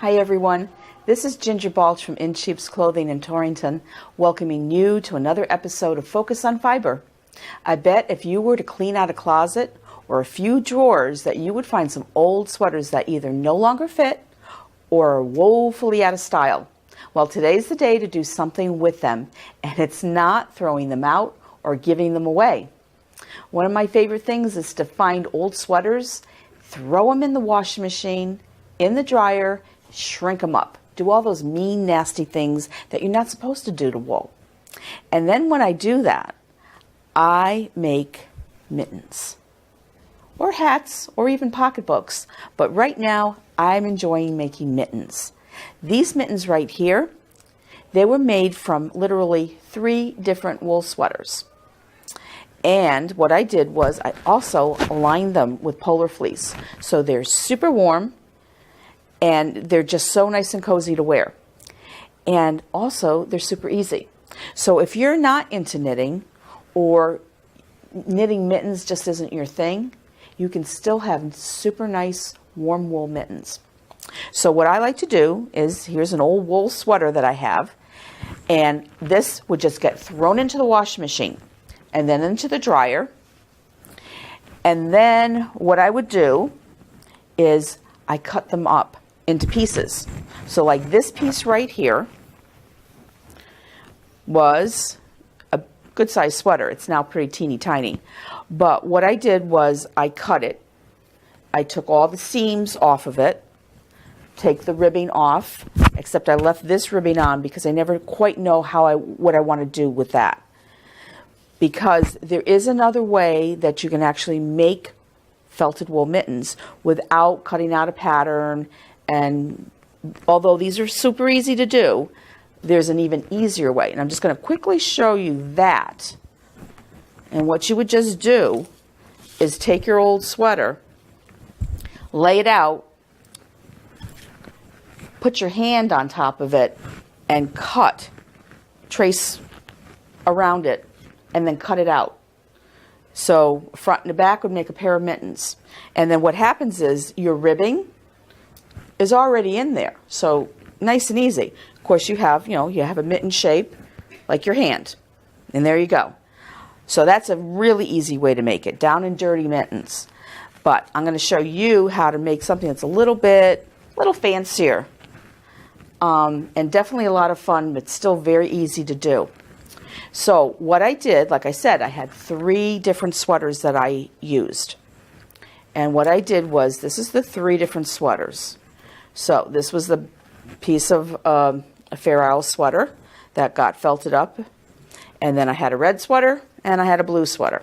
Hi everyone, this is Ginger Balch from In Sheep's Clothing in Torrington, welcoming you to another episode of Focus on Fiber. I bet if you were to clean out a closet or a few drawers that you would find some old sweaters that either no longer fit or are woefully out of style. Well, today's the day to do something with them, and it's not throwing them out or giving them away. One of my favorite things is to find old sweaters, throw them in the washing machine, in the dryer, shrink them up. Do all those mean, nasty things that you're not supposed to do to wool. And then when I do that, I make mittens. Or hats, or even pocketbooks. But right now, I'm enjoying making mittens. These mittens right here, they were made from literally 3 different wool sweaters. And what I did was I also lined them with polar fleece. So they're super warm and they're just so nice and cozy to wear. And also they're super easy. So if you're not into knitting or knitting mittens just isn't your thing, you can still have super nice warm wool mittens. So what I like to do is, here's an old wool sweater that I have, and this would just get thrown into the washing machine and then into the dryer. And then what I would do is I cut them up into pieces. So like this piece right here was a good sized sweater. It's now pretty teeny tiny. But what I did was I cut it. I took all the seams off of it, take the ribbing off, except I left this ribbing on because I never quite know what I want to do with that. Because there is another way that you can actually make felted wool mittens without cutting out a pattern. And although these are super easy to do, there's an even easier way. And I'm just going to quickly show you that. And what you would just do is take your old sweater, lay it out, put your hand on top of it, and trace around it, and then cut it out. So front and the back would make a pair of mittens. And then what happens is your ribbing is already in there. So nice and easy. Of course you have a mitten shape like your hand. And there you go. So that's a really easy way to make it. Down and dirty mittens. But I'm going to show you how to make something that's a little fancier. And definitely a lot of fun, but still very easy to do. So what I did, like I said, I had 3 different sweaters that I used. And what I did was, this is the 3 different sweaters. So this was the piece of a Fair Isle sweater that got felted up. And then I had a red sweater and I had a blue sweater.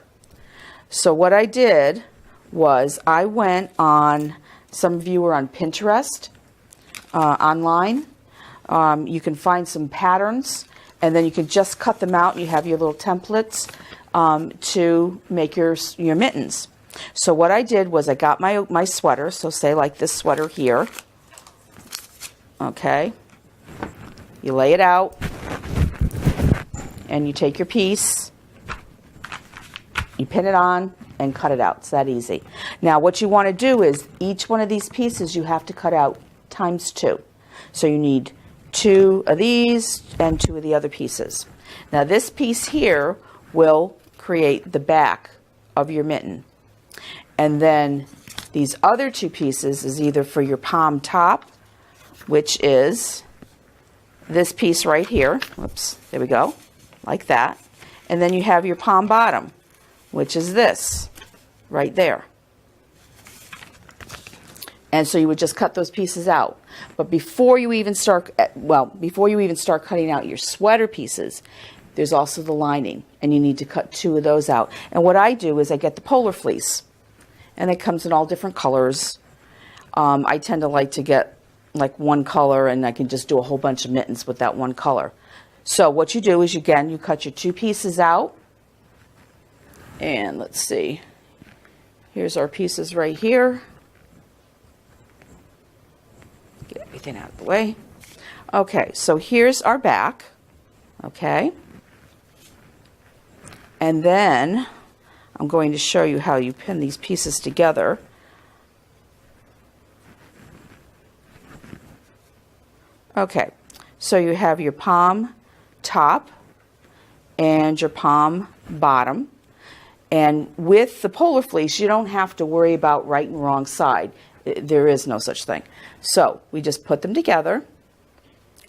So what I did was I went on, some of you are on Pinterest, online. You can find some patterns, and then you can just cut them out and you have your little templates to make your mittens. So what I did was I got my sweater, so say like this sweater here. Okay. You lay it out and you take your piece, you pin it on and cut it out. It's that easy. Now what you want to do is each one of these pieces you have to cut out times 2. So you need 2 of these and 2 of the other pieces. Now this piece here will create the back of your mitten. And then these other 2 pieces is either for your palm top, which is this piece right here. Whoops, there we go, like that. And then you have your palm bottom, which is this right there. And so you would just cut those pieces out. But before you even start cutting out your sweater pieces, there's also the lining, and you need to cut 2 of those out. And what I do is I get the polar fleece, and it comes in all different colors. I tend to like to get like one color, and I can just do a whole bunch of mittens with that one color. So what you do is, you cut your 2 pieces out. And let's see. Here's our pieces right here. Get everything out of the way. Okay, so here's our back. Okay. And then I'm going to show you how you pin these pieces together. Okay, so you have your palm top and your palm bottom. And with the polar fleece, you don't have to worry about right and wrong side. There is no such thing. So we just put them together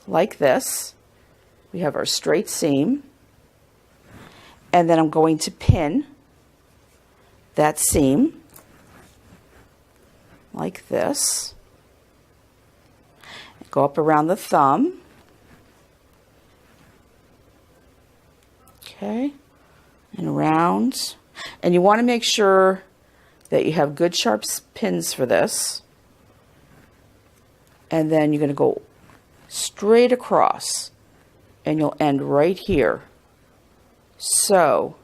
like this. We have our straight seam. And then I'm going to pin that seam like this. Go up around the thumb. Okay, and around. And you want to make sure that you have good sharp pins for this. And then you're going to go straight across and you'll end right here. So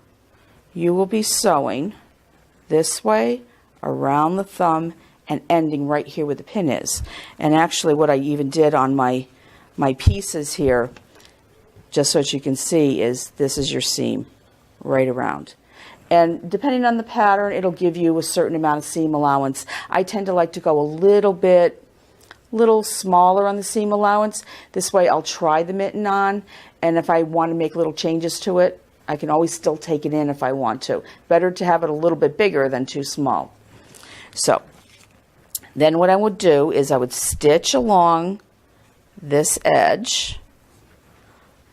you will be sewing this way around the thumb and ending right here where the pin is. And actually what I even did on my pieces here, just so that you can see, is this is your seam right around. And depending on the pattern, it'll give you a certain amount of seam allowance. I tend to like to go a little smaller on the seam allowance. This way I'll try the mitten on, and if I want to make little changes to it, I can always still take it in if I want to. Better to have it a little bit bigger than too small. So then what I would do is I would stitch along this edge.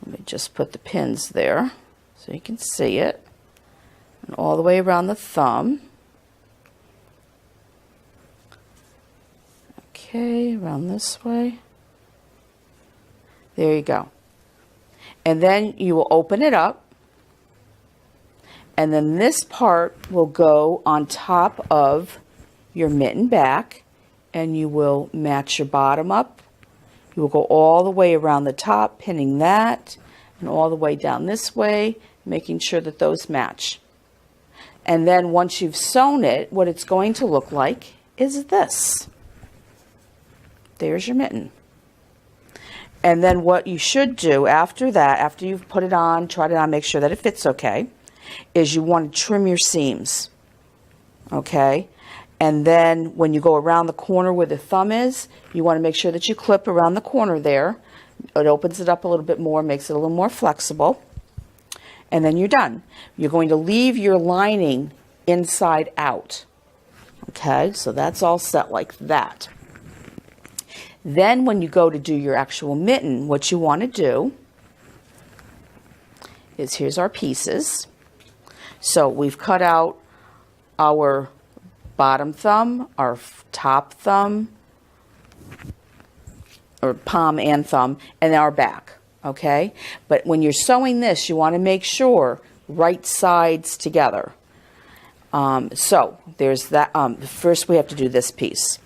Let me just put the pins there so you can see it. And all the way around the thumb. Okay, around this way. There you go. And then you will open it up. And then this part will go on top of your mitten back. And you will match your bottom up. You will go all the way around the top, pinning that. And all the way down this way, making sure that those match. And then once you've sewn it, what it's going to look like is this. There's your mitten. And then what you should do after that, after you've put it on, tried it on, make sure that it fits okay, is you want to trim your seams. Okay? And then when you go around the corner where the thumb is, you want to make sure that you clip around the corner there. It opens it up a little bit more, makes it a little more flexible. And then you're done. You're going to leave your lining inside out. Okay, so that's all set like that. Then when you go to do your actual mitten, what you want to do is, here's our pieces. So we've cut out our bottom thumb, our top thumb, or palm and thumb, and our back. Okay, but when you're sewing this, you want to make sure right sides together. So there's that. First, we have to do this piece.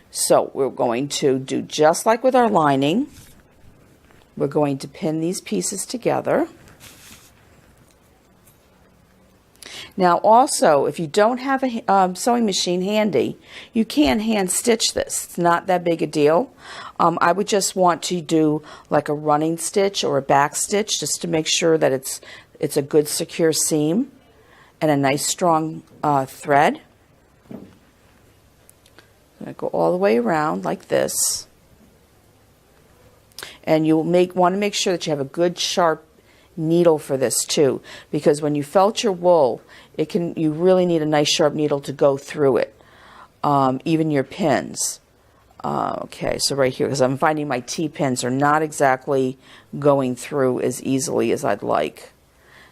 So we're going to do just like with our lining. We're going to pin these pieces together. Now, also, if you don't have a sewing machine handy, you can hand stitch this. It's not that big a deal. I would just want to do like a running stitch or a back stitch just to make sure that it's a good secure seam and a nice strong thread. I'm going to go all the way around like this. And you'll want to make sure that you have a good sharp needle for this too, because when you felt your wool, you really need a nice sharp needle to go through it. Even your pins. Okay, so right here, because I'm finding my T-pins are not exactly going through as easily as I'd like.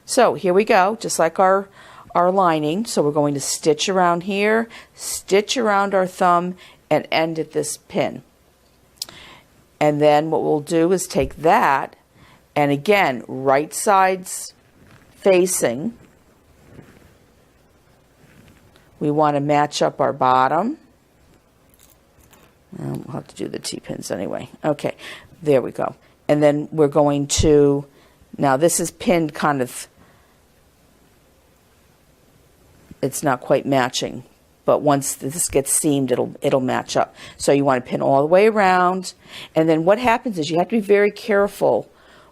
So here we go, just like our lining. So we're going to stitch around here, stitch around our thumb, and end at this pin. And then what we'll do is take that, and again, right sides facing. We want to match up our bottom. We'll have to do the T-pins anyway. Okay, there we go. And then we're going to, now this is pinned kind of, it's not quite matching, but once this gets seamed, it'll match up. So you want to pin all the way around. And then what happens is you have to be very careful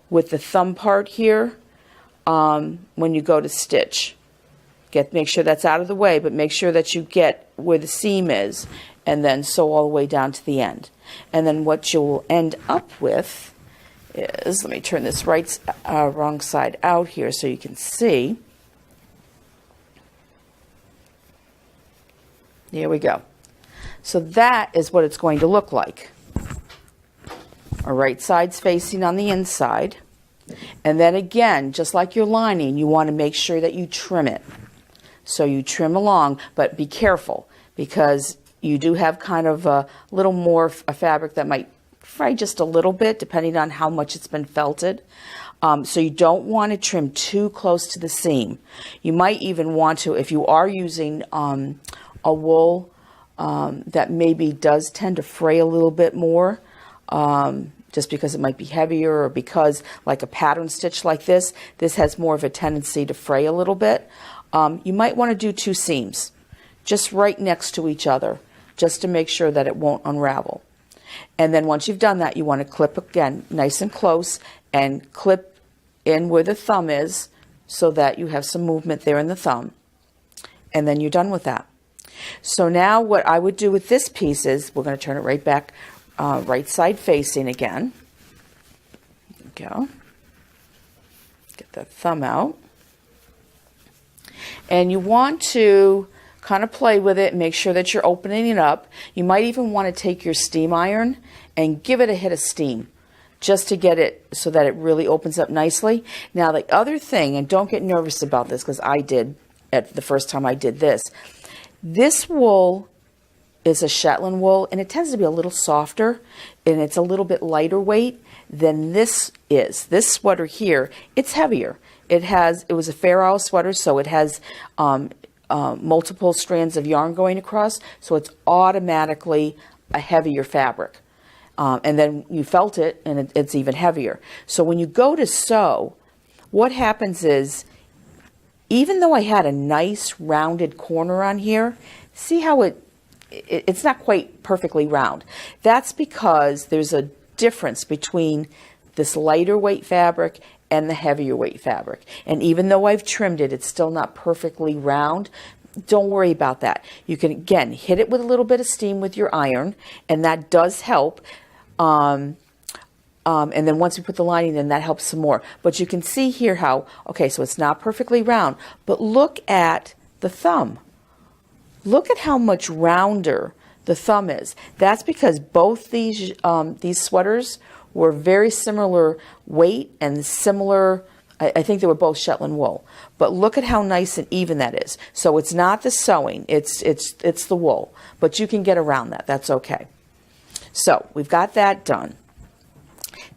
with the thumb part here when you go to stitch. Make sure that's out of the way, but make sure that you get where the seam is and then sew all the way down to the end. And then what you'll end up with is, let me turn this wrong side out here so you can see. There we go. So that is what it's going to look like. Our right side's facing on the inside. And then again, just like your lining, you want to make sure that you trim it. So you trim along, but be careful because you do have kind of a little more a fabric that might fray just a little bit depending on how much it's been felted. So you don't want to trim too close to the seam. You might even want to, if you are using a wool that maybe does tend to fray a little bit more, just because it might be heavier or because like a pattern stitch like this has more of a tendency to fray a little bit. You might want to do 2 seams just right next to each other just to make sure that it won't unravel. And then once you've done that, you want to clip again nice and close and clip in where the thumb is so that you have some movement there in the thumb. And then you're done with that. So now what I would do with this piece is we're going to turn it right back, right side facing again. There we go. Get that thumb out. And you want to kind of play with it and make sure that you're opening it up. You might even want to take your steam iron and give it a hit of steam just to get it so that it really opens up nicely. Now the other thing, and don't get nervous about this because I did at the first time I did this, this wool is a Shetland wool and it tends to be a little softer and it's a little bit lighter weight than this is. This sweater here, it's heavier. It was a Fair Isle sweater, so it has multiple strands of yarn going across, so it's automatically a heavier fabric. And then you felt it, and it's even heavier. So when you go to sew, what happens is, even though I had a nice rounded corner on here, see how it's not quite perfectly round. That's because there's a difference between this lighter weight fabric and the heavier weight fabric. And even though I've trimmed it, it's still not perfectly round. Don't worry about that. You can, again, hit it with a little bit of steam with your iron, and that does help. And then once you put the lining in, that helps some more. But you can see here how, okay, so it's not perfectly round, but look at the thumb. Look at how much rounder the thumb is. That's because both these sweaters were very similar weight and similar, I think they were both Shetland wool. But look at how nice and even that is. So it's not the sewing, it's the wool. But you can get around that, that's okay. So we've got that done.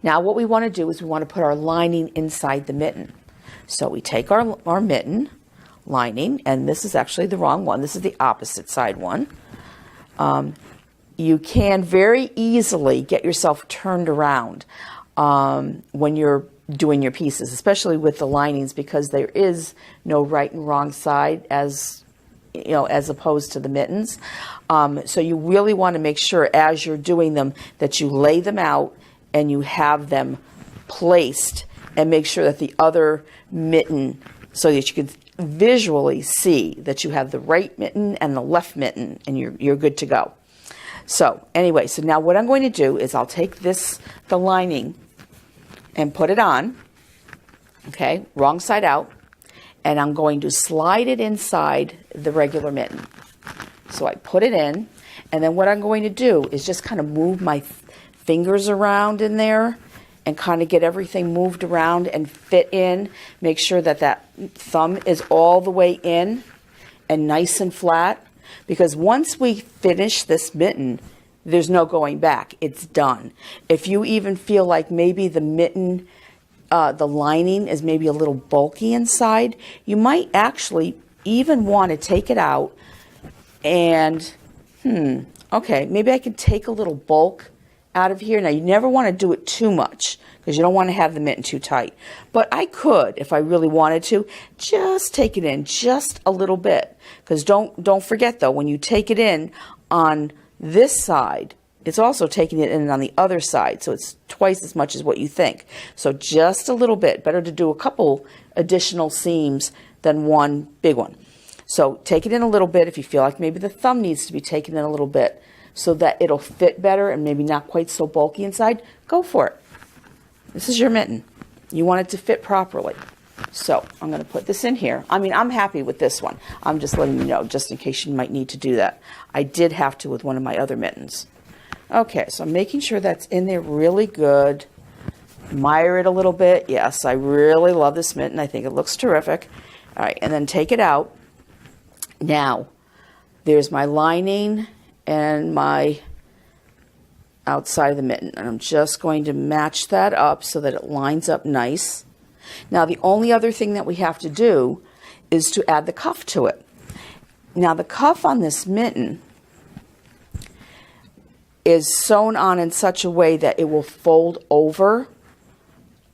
Now what we want to do is we want to put our lining inside the mitten. So we take our mitten lining, and this is actually the wrong one. This is the opposite side one. You can very easily get yourself turned around when you're doing your pieces, especially with the linings, because there is no right and wrong side as opposed to the mittens. So you really want to make sure as you're doing them that you lay them out and you have them placed and make sure that the other mitten, so that you can visually see that you have the right mitten and the left mitten and you're good to go. So anyway, so now what I'm going to do is I'll take the lining and put it on, okay, wrong side out, and I'm going to slide it inside the regular mitten. So I put it in, and then what I'm going to do is just kind of move my fingers around in there and kind of get everything moved around and fit in. Make sure that that thumb is all the way in and nice and flat. Because once we finish this mitten, there's no going back. It's done. If you even feel like maybe the mitten, the lining is maybe a little bulky inside, you might actually even want to take it out and, okay, maybe I can take a little bulk out of here. Now, you never want to do it too much because you don't want to have the mitten too tight. But I could, if I really wanted to, just take it in just a little bit. Because don't forget, though, when you take it in on this side, it's also taking it in on the other side. So it's twice as much as what you think. So just a little bit. Better to do a couple additional seams than one big one. So take it in a little bit if you feel like maybe the thumb needs to be taken in a little bit. so that it'll fit better and maybe not quite so bulky inside, go for it. This is your mitten. You want it to fit properly. So I'm going to put this in here. I mean, I'm happy with this one. I'm just letting you know, just in case you might need to do that. I did have to with one of my other mittens. Okay, so I'm making sure that's in there really good. Admire it a little bit. Yes, I really love this mitten. I think it looks terrific. All right, and then take it out. Now, there's my lining and my outside of the mitten, and I'm just going to match that up so that it lines up nice. Now, the only other thing that we have to do is to add the cuff to it. Now, the cuff on this mitten is sewn on in such a way that it will fold over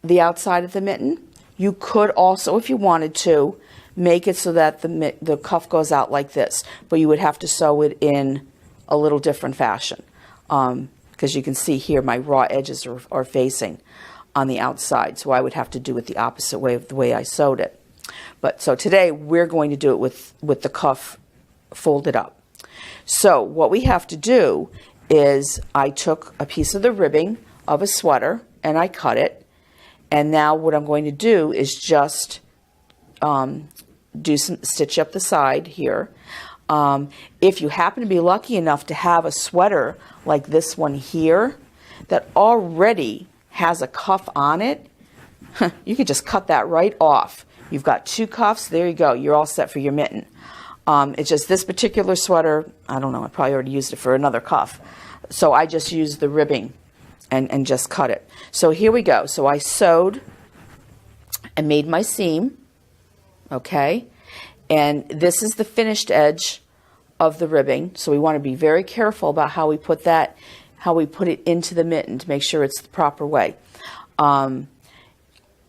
the outside of the mitten. You could also, if you wanted to, make it so that the cuff goes out like this, but you would have to sew it in a little different fashion. Because you can see here my raw edges are facing on the outside, so I would have to do it the opposite way of the way I sewed it. But so today we're going to do it with the cuff folded up. So what we have to do is I took a piece of the ribbing of a sweater and I cut it, and now what I'm going to do is just stitch up the side here. If you happen to be lucky enough to have a sweater like this one here that already has a cuff on it, you could just cut that right off. You've got two cuffs. There you go. You're all set for your mitten. It's just this particular sweater, I don't know, I probably already used it for another cuff. So I just used the ribbing and just cut it. So here we go. So I sewed and made my seam, okay? And this is the finished edge of the ribbing. So we want to be very careful about how we put it into the mitten to make sure it's the proper way. I'm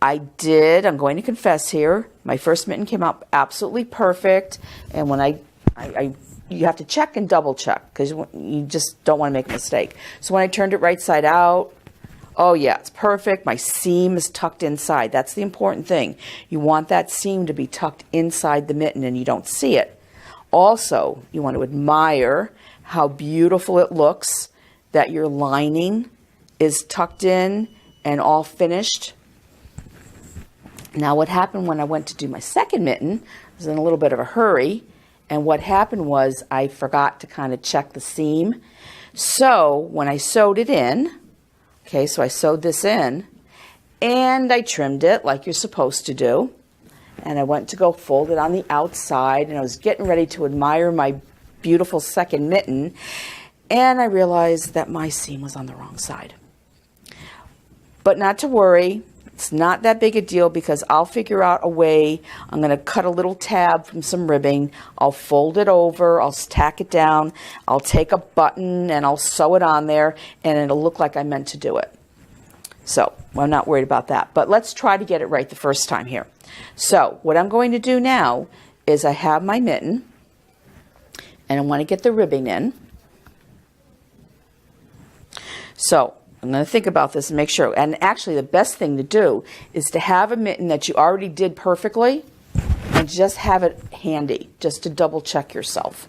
going to confess here, my first mitten came out absolutely perfect. And when you have to check and double check because you just don't want to make a mistake. So when I turned it right side out, oh yeah, it's perfect. My seam is tucked inside. That's the important thing. You want that seam to be tucked inside the mitten and you don't see it. Also, you want to admire how beautiful it looks that your lining is tucked in and all finished. Now what happened when I went to do my second mitten, I was in a little bit of a hurry, and what happened was I forgot to kind of check the seam. So when I sewed it in, okay, so I sewed this in, and I trimmed it like you're supposed to do, and I went to go fold it on the outside, and I was getting ready to admire my beautiful second mitten, and I realized that my seam was on the wrong side. But not to worry, it's not that big a deal because I'll figure out a way. I'm going to cut a little tab from some ribbing. I'll fold it over. I'll tack it down. I'll take a button and I'll sew it on there and it'll look like I meant to do it. So I'm not worried about that. But let's try to get it right the first time here. So what I'm going to do now is I have my mitten and I want to get the ribbing in. So I'm going to think about this and make sure. And actually, the best thing to do is to have a mitten that you already did perfectly and just have it handy, just to double check yourself.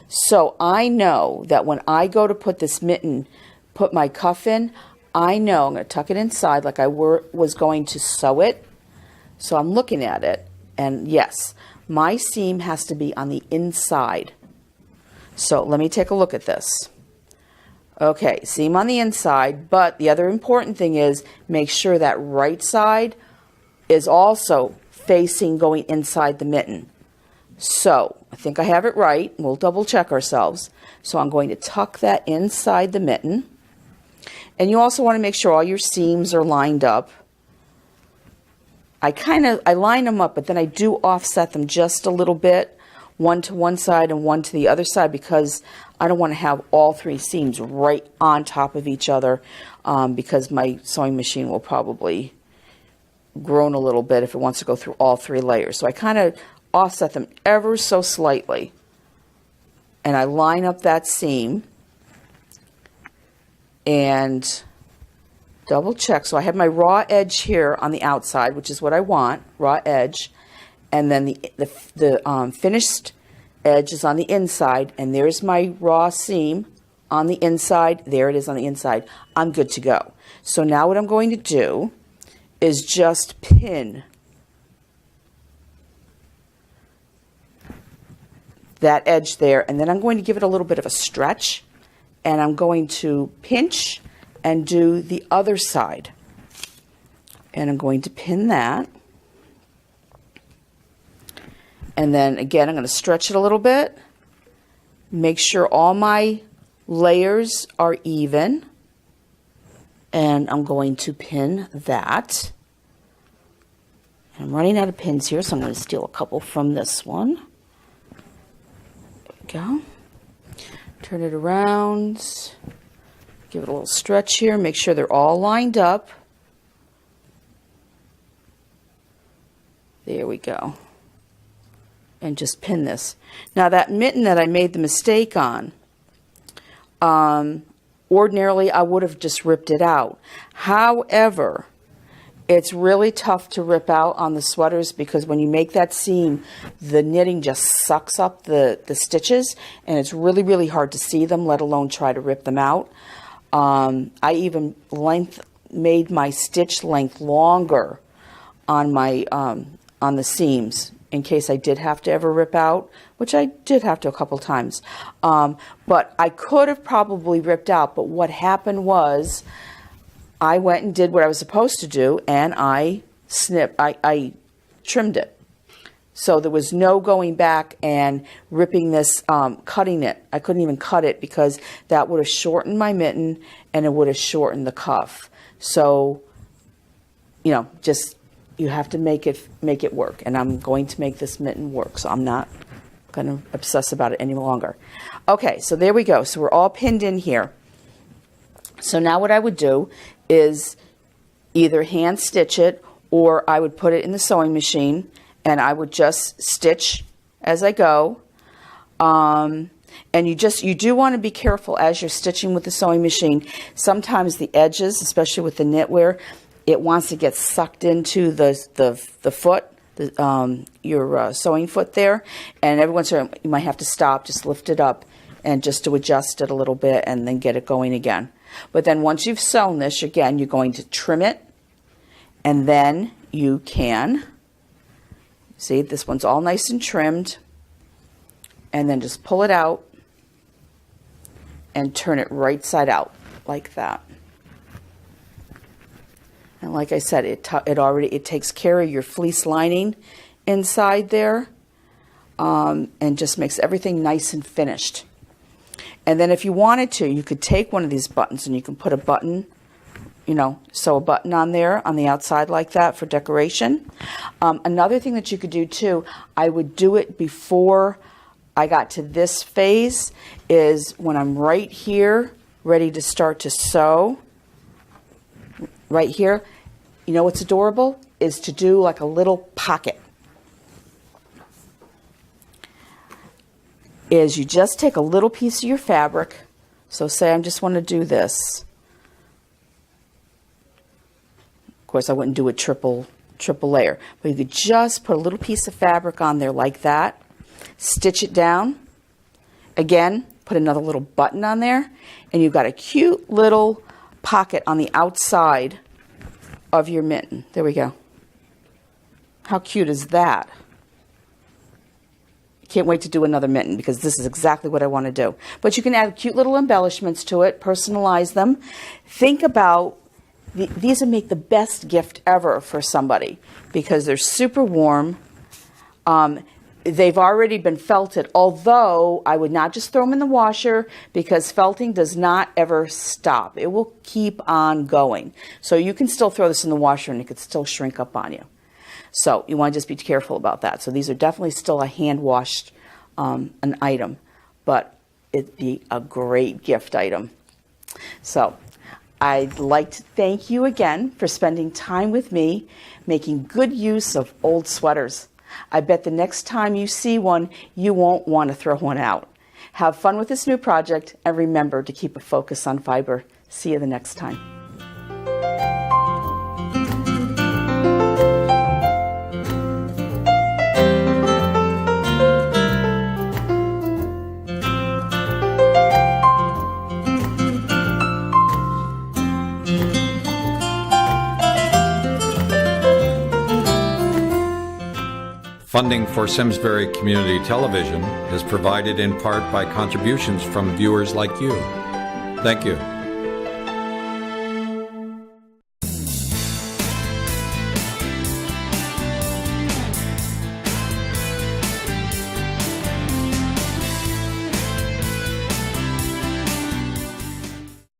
So I know that when I go to put this mitten, put my cuff in, I know I'm going to tuck it inside like I was going to sew it. So I'm looking at it, and yes, my seam has to be on the inside. So let me take a look at this. Okay, seam on the inside, but the other important thing is make sure that right side is also facing going inside the mitten. So I think I have it right. We'll double check ourselves. So I'm going to tuck that inside the mitten. And you also want to make sure all your seams are lined up. I line them up, but then I do offset them just a little bit, one to one side and one to the other side, because I don't want to have all three seams right on top of each other, because my sewing machine will probably groan a little bit if it wants to go through all three layers. So I kind of offset them ever so slightly, and I line up that seam and double check. So I have my raw edge here on the outside, which is what I want, raw edge, and then the finished edge is on the inside, and there's my raw seam on the inside. There it is on the inside. I'm good to go. So now what I'm going to do is just pin that edge there, and then I'm going to give it a little bit of a stretch, and I'm going to pinch and do the other side. And I'm going to pin that. And then again, I'm going to stretch it a little bit. Make sure all my layers are even. And I'm going to pin that. I'm running out of pins here, so I'm going to steal a couple from this one. There we go. Turn it around. Give it a little stretch here. Make sure they're all lined up. There we go. And just pin this. Now that mitten that I made the mistake on, ordinarily I would have just ripped it out. However, it's really tough to rip out on the sweaters because when you make that seam, the knitting just sucks up the stitches, and it's really, really hard to see them, let alone try to rip them out. I even made my stitch length longer on my on the seams in case I did have to ever rip out, which I did have to a couple times. But I could have probably ripped out, but what happened was I went and did what I was supposed to do, and I trimmed it. So there was no going back and ripping this, cutting it. I couldn't even cut it because that would have shortened my mitten and it would have shortened the cuff. So, you know, just you have to make it work. And I'm going to make this mitten work, so I'm not going to obsess about it any longer. Okay, so there we go. So we're all pinned in here. So now what I would do is either hand stitch it, or I would put it in the sewing machine and I would just stitch as I go. And you do want to be careful as you're stitching with the sewing machine. Sometimes the edges, especially with the knitwear, it wants to get sucked into the foot, your sewing foot there. And every once in a while you might have to stop, just lift it up and just to adjust it a little bit and then get it going again. But then once you've sewn this, again, you're going to trim it, and then you can, see, this one's all nice and trimmed, and then just pull it out and turn it right side out like that. And like I said, it takes care of your fleece lining inside there, and just makes everything nice and finished. And then if you wanted to, you could take one of these buttons and you can put a button, you know, sew a button on there on the outside like that for decoration. Another thing that you could do too, I would do it before I got to this phase, is when I'm right here ready to start to sew, right here, you know what's adorable? Is to do like a little pocket. Is you just take a little piece of your fabric. So say I just want to do this. Of course, I wouldn't do a triple layer, but you could just put a little piece of fabric on there like that, stitch it down. Again, put another little button on there, and you've got a cute little pocket on the outside of your mitten. There we go. How cute is that? Can't wait to do another mitten because this is exactly what I want to do. But you can add cute little embellishments to it, personalize them. Think about, these would make the best gift ever for somebody because they're super warm. They've already been felted, although I would not just throw them in the washer because felting does not ever stop. It will keep on going. So you can still throw this in the washer and it could still shrink up on you. So you want to just be careful about that. So these are definitely still a hand-washed an item, but it'd be a great gift item. So I'd like to thank you again for spending time with me, making good use of old sweaters. I bet the next time you see one, you won't want to throw one out. Have fun with this new project, and remember to keep a focus on fiber. See you the next time. Funding for Simsbury Community Television is provided in part by contributions from viewers like you. Thank you.